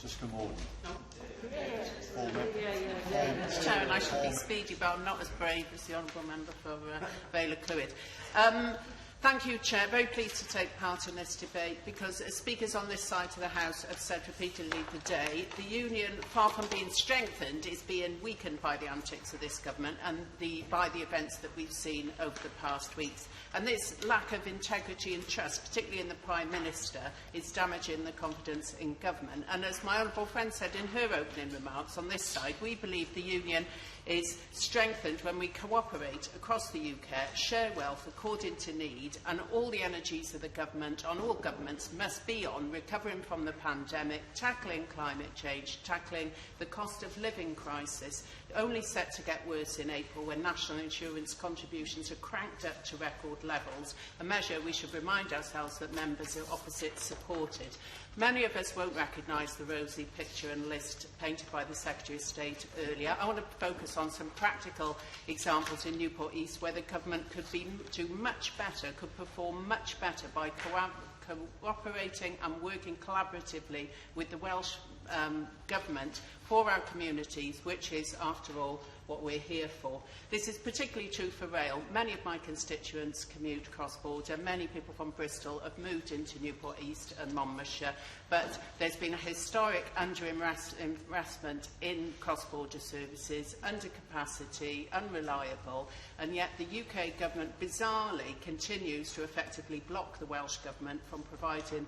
Mr Scamorgan. Chair, and I should be speedy, but I'm not as brave as the honourable member for Vale Clwyd. Thank you, Chair. Very pleased to take part in this debate because, as speakers on this side of the House have said repeatedly today, the Union, far from being strengthened, is being weakened by the antics of this government and by the events that we've seen over the past weeks. And this lack of integrity and trust, particularly in the Prime Minister, is damaging the confidence in government. And as my honourable friend said in her opening remarks on this side, we believe the Union is strengthened when we cooperate across the UK, share wealth according to need, and all the energies of the government, on all governments, must be on recovering from the pandemic, tackling climate change, tackling the cost of living crisis, only set to get worse in April when national insurance contributions are cranked up to record levels, a measure we should remind ourselves that members opposite supported. Many of us won't recognise the rosy picture and list painted by the Secretary of State earlier. I want to focus on some practical examples in Newport East where the government could do much better, could perform much better by cooperating and working collaboratively with the Welsh Government for our communities, which is, after all, what we're here for. This is particularly true for rail. Many of my constituents commute cross-border. Many people from Bristol have moved into Newport East and Monmouthshire, but there's been a historic under-investment in cross-border services, under-capacity, unreliable, and yet the UK Government bizarrely continues to effectively block the Welsh Government from providing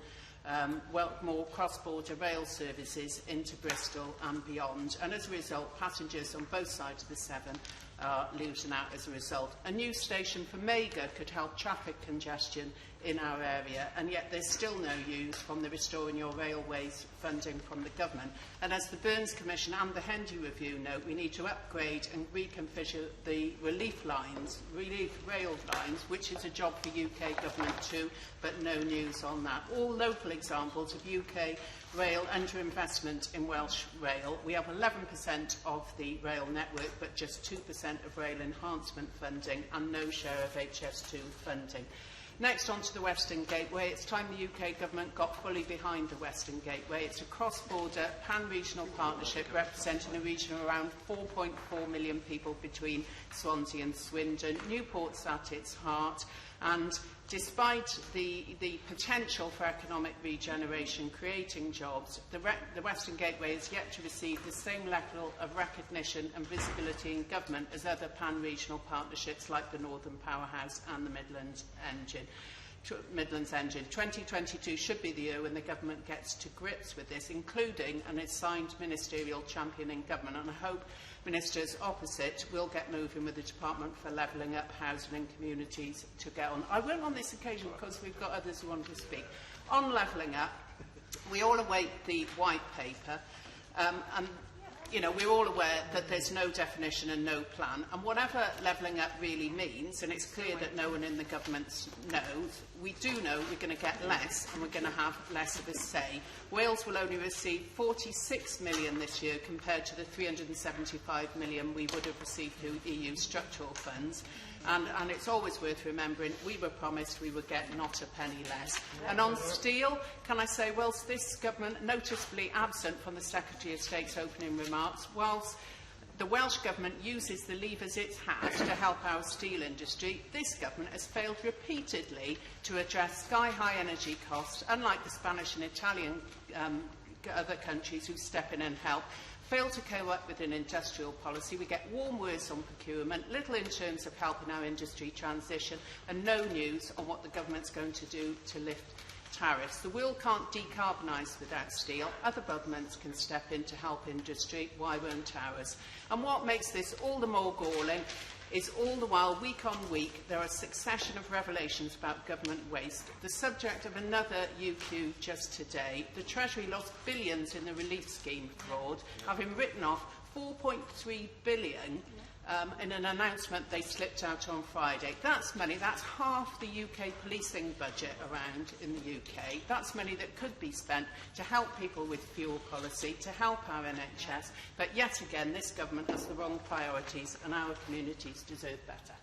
more cross-border rail services into Bristol and beyond. And as a result, passengers on both sides of the Severn are losing out as a result. A new station for Mega could help traffic congestion in our area, and yet there's still no use from the Restoring Your Railways funding from the government. And as the Burns Commission and the Hendy Review note, we need to upgrade and reconfigure the relief rail lines, which is a job for UK government too, but no news on that. All local examples of UK rail underinvestment in Welsh rail. We have 11% of the rail network, but just 2% of rail enhancement funding and no share of HS2 funding. Next, on to the Western Gateway. It's time the UK Government got fully behind the Western Gateway. It's a cross-border, pan-regional partnership representing a region of around 4.4 million people between Swansea and Swindon. Newport's at its heart, and despite the potential for economic regeneration, creating jobs, the Western Gateway is yet to receive the same level of recognition and visibility in government as other pan-regional partnerships like the Northern Powerhouse and the Midlands Engine. 2022 should be the year when the government gets to grips with this, including an assigned ministerial champion in government, and I hope ministers opposite will get moving with the Department for Levelling Up Housing and Communities to get on. I won't on this occasion because we've got others who want to speak. On levelling up, we all await the white paper, and you know, we're all aware that there's no definition and no plan, and whatever levelling up really means, and it's clear that no one in the government knows, we do know we're going to get less and we're going to have less of a say. Wales will only receive 46 million this year compared to the 375 million we would have received through EU structural funds. And it's always worth remembering we were promised we would get not a penny less. And on steel, can I say, whilst this government, noticeably absent from the Secretary of State's opening remarks, whilst the Welsh Government uses the levers it has to help our steel industry, this government has failed repeatedly to address sky-high energy costs, unlike the Spanish and Italian other countries who step in and help. Fail to come up with an industrial policy. We get warm words on procurement, little in terms of helping our industry transition, and no news on what the government's going to do to lift tariffs. The world can't decarbonise without steel. Other governments can step in to help industry. Why won't ours? And what makes this all the more galling is all the while, week on week, there are a succession of revelations about government waste. The subject of another UQ just today, the Treasury lost billions in the relief scheme fraud, having written off 4.3 billion in an announcement they slipped out on Friday. That's money, that's half the UK policing budget around in the UK. That's money that could be spent to help people with fuel policy, to help our NHS. But yet again, this government has the wrong priorities and our communities deserve better.